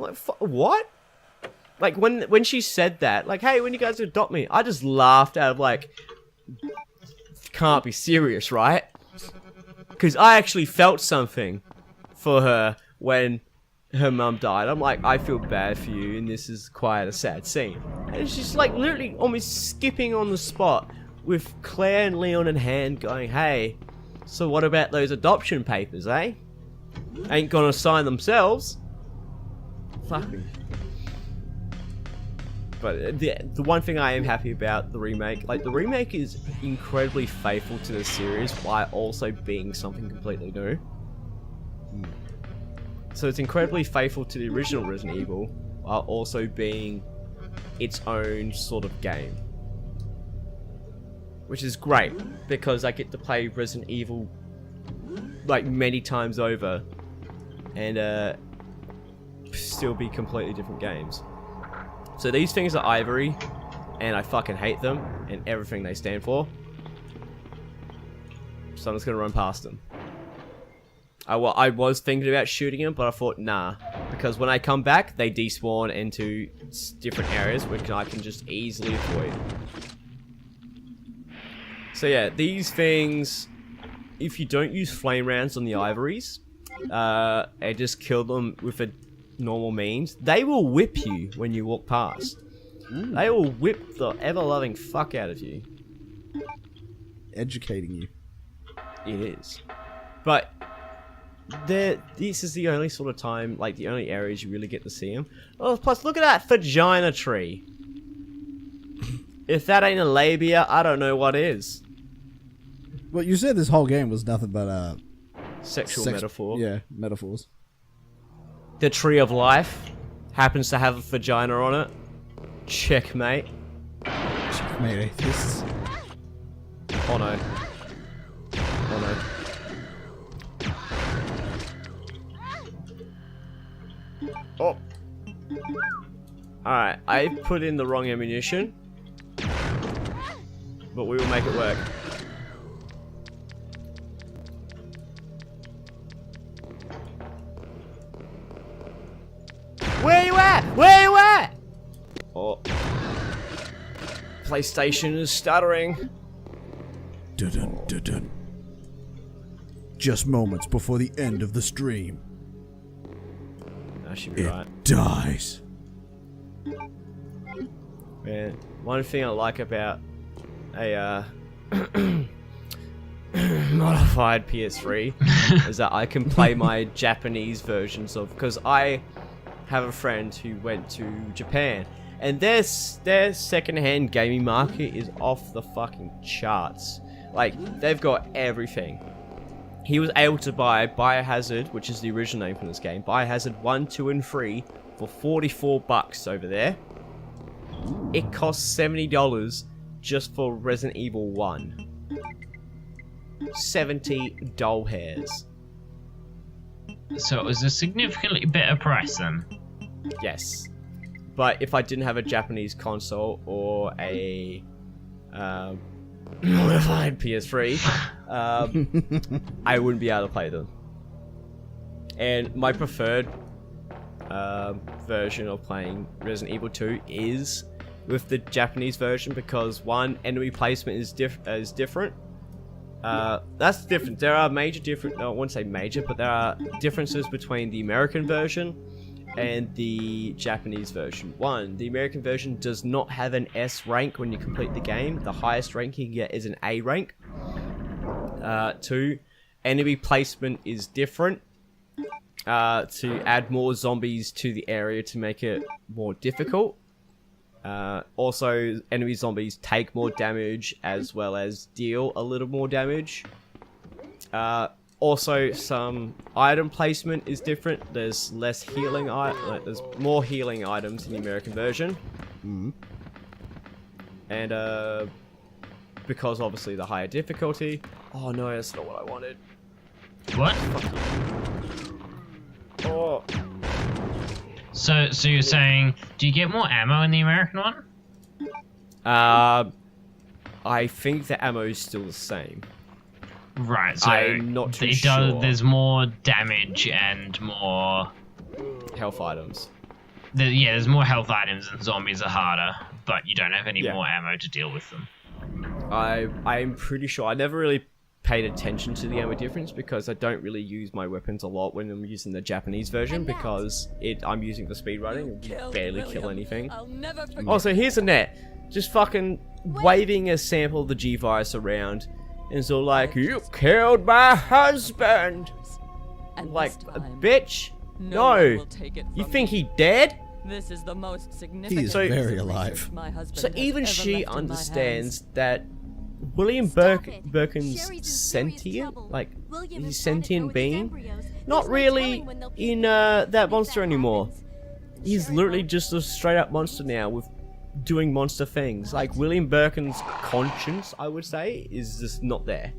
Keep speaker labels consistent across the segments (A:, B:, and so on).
A: I'm like, what? Like, when she said that, like, hey, when you guys adopt me, I just laughed out of, like, can't be serious, right? Because I actually felt something for her when her mum died. I'm like, I feel bad for you, and this is quite a sad scene. And she's, like, literally almost skipping on the spot with Claire and Leon in hand going, hey, so what about those adoption papers, eh? Ain't gonna sign themselves. Fuck me. But the one thing I am happy about the remake, like, the remake is incredibly faithful to the series while also being something completely new. So it's incredibly faithful to the original Resident Evil while also being its own sort of game. Which is great, because I get to play Resident Evil, like, many times over, and still be completely different games. So these things are ivory, and I fucking hate them, and everything they stand for. So I'm just gonna run past them. I was thinking about shooting them, but I thought, nah. Because when I come back, they despawn into different areas, which I can just easily avoid. So yeah, these things, if you don't use flame rounds on the ivories, and just kill them with a normal means, they will whip you when you walk past.
B: Ooh.
A: They will whip the ever-loving fuck out of you.
B: Educating you.
A: It is. But this is the only sort of time, like the only areas you really get to see them. Oh, plus look at that vagina tree. If that ain't a labia, I don't know what is.
B: Well, you said this whole game was nothing but
A: Sexual metaphor.
B: Yeah, metaphors.
A: The tree of life happens to have a vagina on it. Checkmate.
B: Checkmate, atheists.
A: Oh no. Oh no. Oh. Alright, I put in the wrong ammunition. But we will make it work. Where you at? Where you at? Oh. PlayStation is stuttering.
B: Dun, dun, dun. Just moments before the end of the stream.
A: That should be right.
B: Dies.
A: Man, one thing I like about a modified PS3 is that I can play my Japanese versions of, because I have a friend who went to Japan, and their secondhand gaming market is off the fucking charts. Like, they've got everything. He was able to buy Biohazard, which is the original name for this game, Biohazard 1, 2, and 3 for $44 over there. It costs $70 just for Resident Evil 1. 70 doll hairs.
C: So it was a significantly better price then?
A: Yes. But if I didn't have a Japanese console or a modified PS3, I wouldn't be able to play them. And my preferred version of playing Resident Evil 2 is with the Japanese version, because one, enemy placement is different. That's different. There are major different. No, I wouldn't say major, but there are differences between the American version and the Japanese version. One, the American version does not have an S rank when you complete the game. The highest rank you can get is an A rank. Two, enemy placement is different to add more zombies to the area to make it more difficult. Also, enemy zombies take more damage as well as deal a little more damage. Also, some item placement is different. There's less healing, there's more healing items in the American version.
B: Mm-hmm.
A: And because obviously the higher difficulty. Oh no, that's not what I wanted.
C: What?
A: Oh.
C: So you're saying, do you get more ammo in the American one?
A: I think the ammo is still the same.
C: Right, so
A: I'm not too sure.
C: There's more damage and more
A: health items.
C: there's more health items and zombies are harder, but you don't have any
A: Yeah.
C: more ammo to deal with them.
A: I'm pretty sure. I never really paid attention to the ammo difference because I don't really use my weapons a lot when I'm using the Japanese version because I'm using for speedrunning and you barely kill anything. Also, here's a net. Just fucking waving a sample of the G-Virus around. And it's all like, you killed my husband!
D: And
A: Like,
D: this
A: a
D: time,
A: bitch?
D: no one
A: No!
D: will take it
A: You
D: from
A: think
D: me.
A: he dead?
D: This is the most significant.
B: is
A: So-
B: very
D: piece of
B: alive.
D: research my husband
A: So
D: has
A: even
D: ever
A: she
D: left in my
A: understands
D: hands.
A: that William
E: Stop it.
A: Birkin's
E: Sherry's in serious
A: sentient?
E: trouble.
A: Like,
E: William
A: he's
E: has planted her
A: sentient
E: with his
A: being?
E: embryos.
A: Not
E: There's no
A: really
E: telling when they'll be
A: in
E: born.
A: that
E: If
A: monster anymore.
E: happens,
A: He's
E: Sherry
A: literally
E: won't-
A: just a straight up monster now with doing monster things. Like William Birkin's conscience, I would say, is just not there.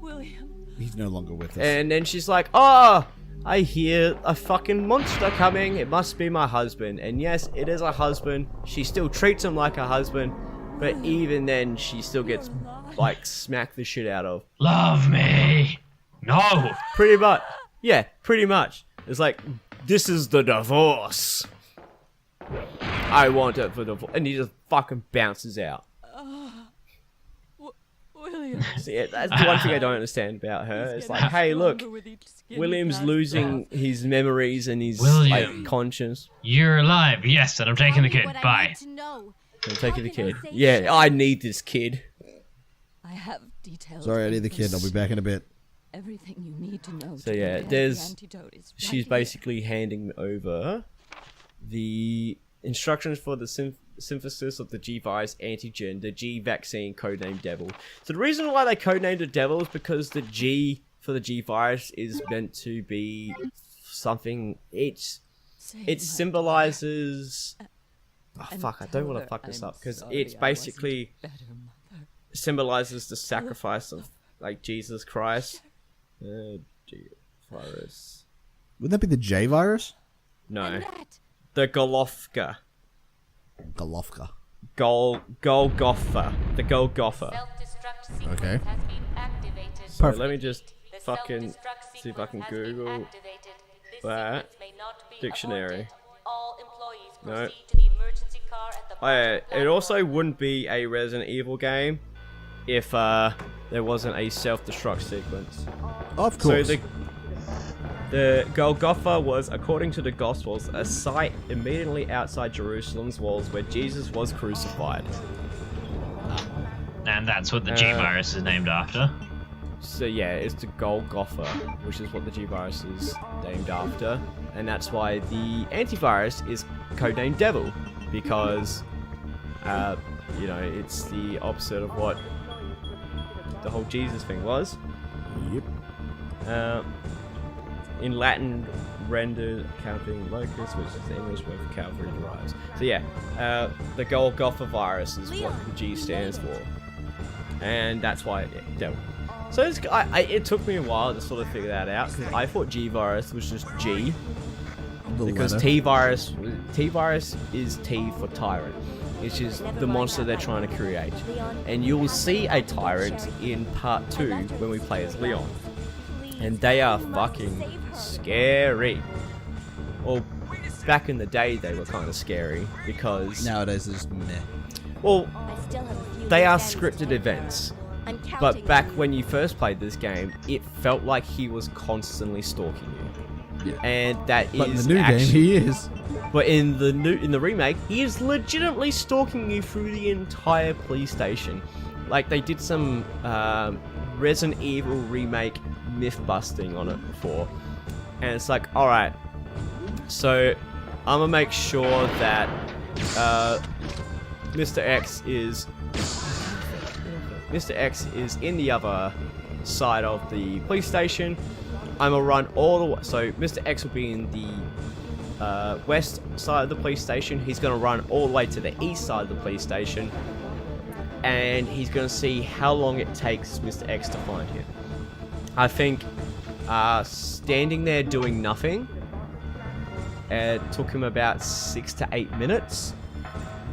D: William.
B: He's no longer with us.
A: And then she's like, "Oh, I hear a fucking monster coming. It must be my husband." And yes, it is a husband. She still treats him like a husband, but even then, she still gets like smacked the shit out of.
C: Love me. No.
A: Pretty much. Yeah, pretty much. It's like, this is the divorce. I want it for divorce. And he just fucking bounces out.
D: William.
A: So yeah, that's the one thing I don't understand about her. It's like, hey, look, William's losing his memories and his
C: William.
A: like conscience.
C: You're alive. Yes, and I'm taking the
E: Tell me
C: kid.
E: what I
C: Bye.
E: need to know.
A: I'm taking the
E: How can I
A: kid.
E: say
A: Yeah,
E: shit?
A: I need this kid.
D: I have details.
B: Sorry, I need the kid. I'll be back in a bit.
D: Everything you need to know.
A: So
D: to
A: yeah,
D: prepare
A: there's-
D: the antidote is right
A: She's
D: here.
A: basically handing over the instructions for the synthesis of the G-Virus antigen, the G vaccine, codenamed Devil. So the reason why they codenamed it Devil is because the G for the G-Virus is meant to be something.
D: Save
A: It
D: my
A: symbolizes. Oh
D: and
A: fuck! I
D: tell
A: don't want
D: her
A: to fuck this
D: I'm
A: up because
D: sorry
A: it's
D: I wasn't
A: basically
D: a better mother.
A: symbolizes the sacrifice of like Jesus Christ. G-Virus.
B: Wouldn't that be the J virus?
A: No,
E: And that.
A: the Golgotha.
B: Golgotha.
A: Golgotha. The Golgotha.
F: Self-destruct sequence
B: Okay.
F: has been activated.
A: So let me just
F: The
A: fucking
F: self-destruct
A: see if I can
F: sequence has been
A: Google
F: activated. This
A: that
F: sequence may not be
A: dictionary.
F: aborted. All employees
A: No.
F: proceed to the emergency car at the
A: Oh, yeah,
F: bottom
A: it also
F: platform.
A: wouldn't be a Resident Evil game if there wasn't a self-destruct sequence.
B: Of
A: So
B: course.
A: the Golgotha was, according to the Gospels, a site immediately outside Jerusalem's walls where Jesus was crucified.
C: And that's what the G virus is named after.
A: So yeah, it's the Golgotha, which is what the G-Virus is named after. And that's why the antivirus is codenamed Devil, because, it's the opposite of what the whole Jesus thing was.
B: Yep.
A: In Latin, rendered counting locus, which is the English word for Calvary derives. So yeah, the Golgotha virus is what the G stands for. And that's why Devil. So it took me a while to sort of figure that out, because I thought G-Virus was just G,
B: The
A: because
B: letter.
A: T-Virus is T for Tyrant, which is the monster they're trying to create. And you will see a Tyrant in part 2 when we play as Leon. And they are fucking scary. Well, back in the day they were kind of scary, because,
B: Nowadays it's meh.
A: well,
E: I still have a few
A: they are
E: loose ends
A: scripted
E: to
A: events.
E: I'm counting
A: But back
E: on you.
A: when you first played this game, it felt like he was constantly stalking you.
B: Yeah.
A: And that is
B: But in the new
A: actually,
B: game, he is.
A: But in the remake, he is legitimately stalking you through the entire police station. Like they did some Resident Evil remake myth busting on it before, and it's like, all right, so I'm gonna make sure that Mr. X is in the other side of the police station. I'm gonna run all the way. So Mr. X will be in the west side of the police station. He's gonna run all the way to the east side of the police station, and he's gonna see how long it takes Mr. X to find him. I think standing there doing nothing, it took him about 6 to 8 minutes.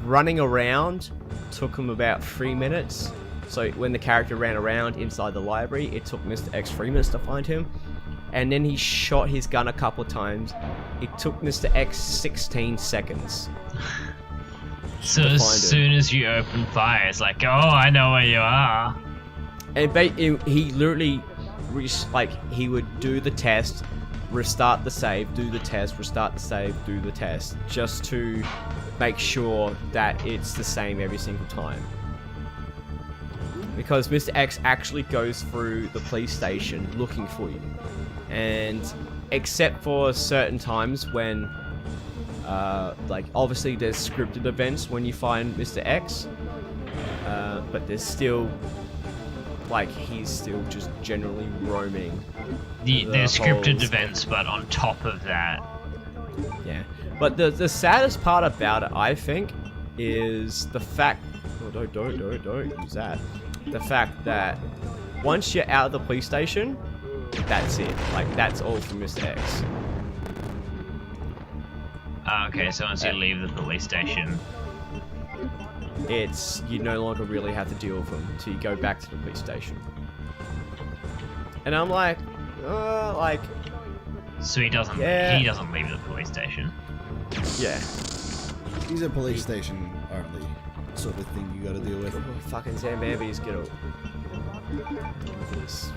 A: Running around took him about 3 minutes. So when the character ran around inside the library, it took Mr. X 3 minutes to find him. and then he shot his gun a couple of times. It took Mr. X 16 seconds.
C: So
A: to
C: as
A: find it.
C: soon as you open fire, it's like, oh, I know where you are.
A: And he literally, he would do the test, restart the save, do the test, restart the save, do the test, just to make sure that it's the same every single time. Because Mr. X actually goes through the police station looking for you. And except for certain times when, obviously there's scripted events when you find Mr. X, but there's still, he's still just generally roaming.
C: There's scripted
A: halls.
C: events, but on top of that,
A: Yeah. But the saddest part about it, I think, is the fact... Oh, don't use that. The fact that once you're out of the police station, that's it. That's all from Mr. X.
C: okay, so once you leave the police station,
A: You no longer really have to deal with them until you go back to the police station. And I'm like...
C: so he doesn't
A: Yeah.
C: leave the police station.
A: Yeah.
B: He's a police station only sort of thing you gotta deal with.
A: Oh, fucking Zambambi's get out. This.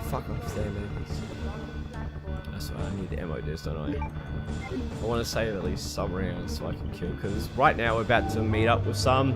A: Fuck off, Zambambi's. That's right, I need the ammo disc, don't I? I want to save at least some rounds so I can kill, because right now we're about to meet up with some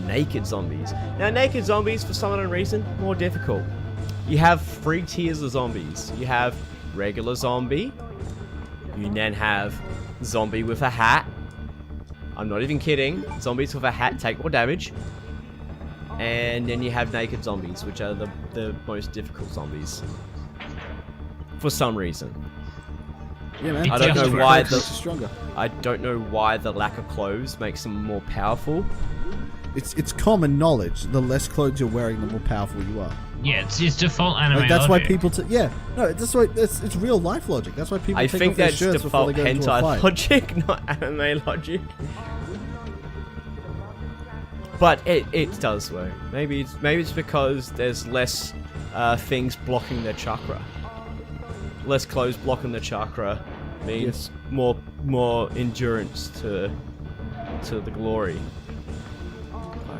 A: naked zombies. Now, naked zombies, for some unknown reason, more difficult. You have 3 tiers of zombies. You have regular zombie. You then have zombie with a hat. I'm not even kidding. Zombies with a hat take more damage. And then you have naked zombies, which are the most difficult zombies. For some reason.
B: Yeah, man.
A: I don't know
C: Different.
A: why
B: Makes you stronger.
A: I don't know why the lack of clothes makes them more powerful.
B: It's common knowledge. The less clothes you're wearing, the more powerful you are.
C: Yeah, it's default anime
B: That's why
C: logic.
B: people. That's why it's real life logic. That's why people
A: I
B: take
A: think
B: off their
A: that's
B: shirts before
A: default
B: they go into a
A: hentai
B: fight.
A: logic, not anime logic. But it does work. Maybe it's because there's less things blocking their chakra. Less clothes blocking the chakra means more endurance to the glory.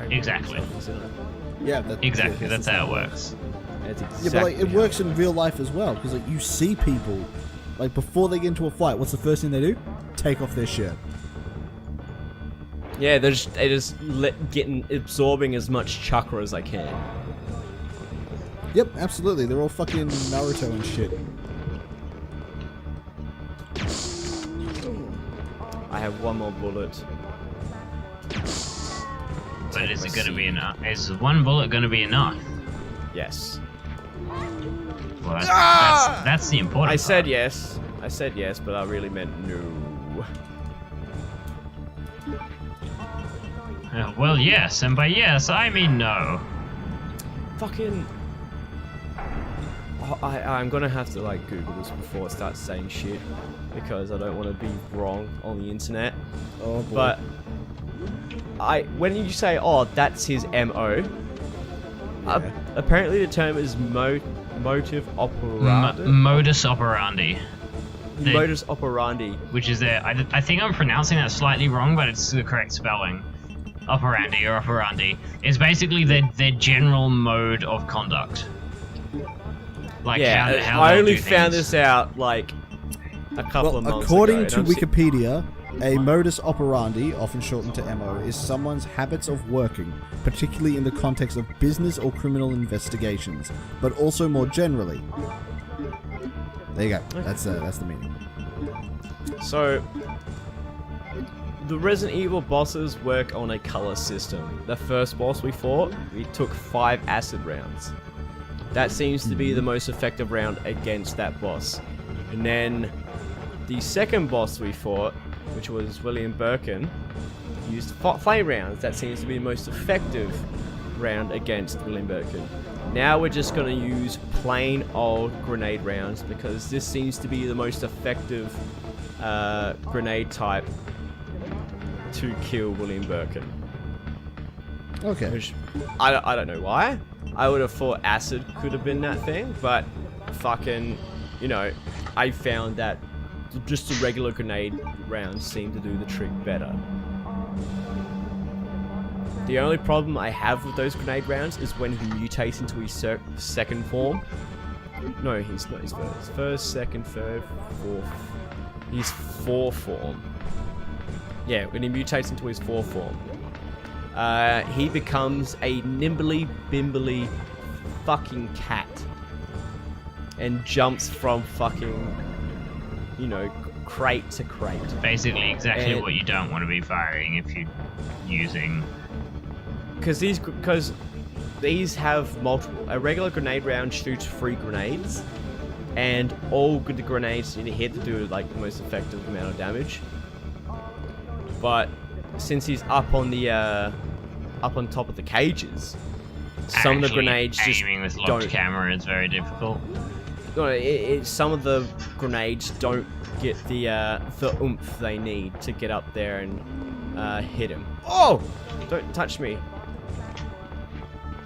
C: Exactly.
B: Yeah,
C: Exactly, that's how it works.
A: That's
B: Yeah,
A: exactly
B: but it
A: how
B: works in real life as well because you see people before they get into a fight. What's the first thing they do? Take off their shirt.
A: Yeah, they're just absorbing as much chakra as they can.
B: Yep, absolutely. They're all fucking Naruto and shit.
A: I have one more bullet.
C: But is it going to be enough? Is one bullet going to be enough?
A: Yes.
C: Well, that's the important
A: I said
C: part.
A: yes. I said yes, but I really meant no.
C: Well, yes, and by yes, I mean no.
A: Fucking. I'm gonna have to Google this before I start saying shit because I don't want to be wrong on the internet.
B: Oh boy.
A: But when you say, "Oh, that's his MO," apparently the term is motive operandi.
C: Modus operandi.
A: Modus operandi.
C: Which is I think I'm pronouncing that slightly wrong, but it's the correct spelling. Operandi or operandi is basically their general mode of conduct.
A: Yeah,
C: how
A: I
C: they'll
A: only
C: do
A: found
C: things.
A: this out a couple of months
B: according
A: ago.
B: to Wikipedia, a modus operandi, often shortened to MO, is someone's habits of working, particularly in the context of business or criminal investigations, but also more generally. There you go. That's the meaning.
A: So, the Resident Evil bosses work on a color system. The first boss we fought, we took 5 acid rounds. That seems to be the most effective round against that boss. And then the second boss we fought, which was William Birkin, used flame rounds. That seems to be the most effective round against William Birkin. Now we're just going to use plain old grenade rounds because this seems to be the most effective grenade type to kill William Birkin.
B: Okay.
A: Which I don't know why. I would have thought acid could have been that thing, but fucking, you know, I found that just the regular grenade rounds seem to do the trick better. The only problem I have with those grenade rounds is when he mutates into his second form. No, he's not his first. First, second, third, fourth. His fourth form. Yeah, when he mutates into his fourth form. He becomes a nimbly, bimbly fucking cat. And jumps from fucking, you know, crate to crate.
C: Basically exactly what you don't want to be firing if you're using...
A: Because these have multiple. A regular grenade round shoots 3 grenades, and all the grenades need to hit to do like the most effective amount of damage. But since he's up on top of the cages, some of the grenades just
C: aiming with locked
A: don't.
C: camera is very difficult.
A: No, some of the grenades don't get the oomph they need to get up there and hit him. Oh! Don't touch me.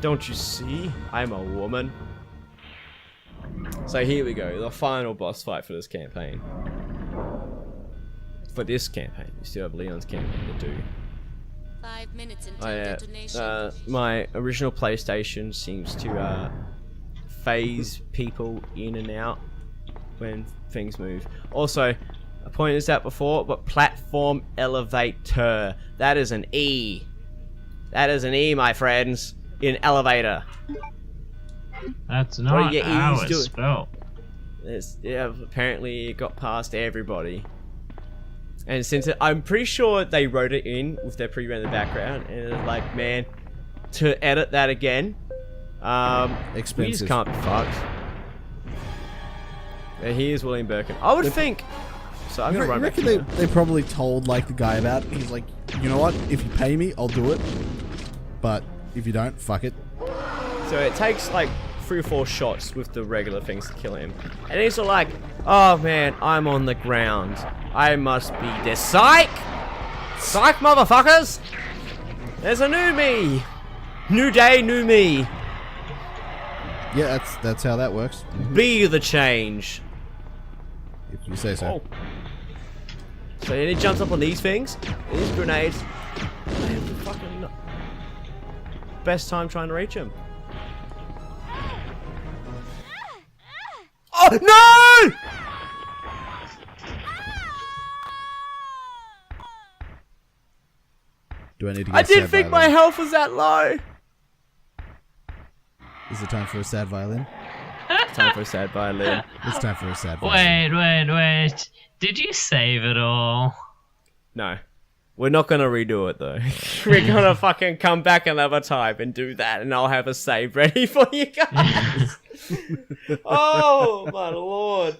A: Don't you see? I'm a woman. So here we go, the final boss fight for this campaign. For this campaign, we still have Leon's campaign to do.
F: 5 minutes until detonation.
A: My original PlayStation seems to phase people in and out when things move. Also, I pointed this out before, but platform elevator. That is an E. That is an E, my friends. In elevator.
C: That's not
A: your
C: how
A: E's
C: it's
A: doing?
C: spelled.
A: Yeah, apparently it got past everybody. And since I'm pretty sure they wrote it in with their pre-rendered background, and it's like, man, to edit that again, we just
B: Expensive.
A: can't be fucked. And here's William Birkin. I would think. So I'm
B: You
A: gonna run back
B: reckon
A: here.
B: they probably told like the guy about it. He's like, you know what? If you pay me, I'll do it. But if you don't, fuck it.
A: So it takes like 3 or 4 shots with the regular things to kill him. And he's all like, oh man, I'm on the ground. I must be dead. Psych! Psych, motherfuckers! There's a new me! New day, new me.
B: Yeah, that's how that works.
A: Be the change.
B: If you say so.
A: Oh. So then he jumps up on these things. These grenades. I have the fucking best time trying to reach him. Oh no!
B: Do I need to get
A: I
B: a sad
A: didn't think my
B: violin?
A: health was that low.
B: Is it time for a sad violin?
A: It's time for a sad violin.
B: It's time for a sad violin.
C: Wait. Did you save it all?
A: No. We're not gonna redo it though. We're gonna fucking come back another time and do that, and I'll have a save ready for you guys. Oh my lord.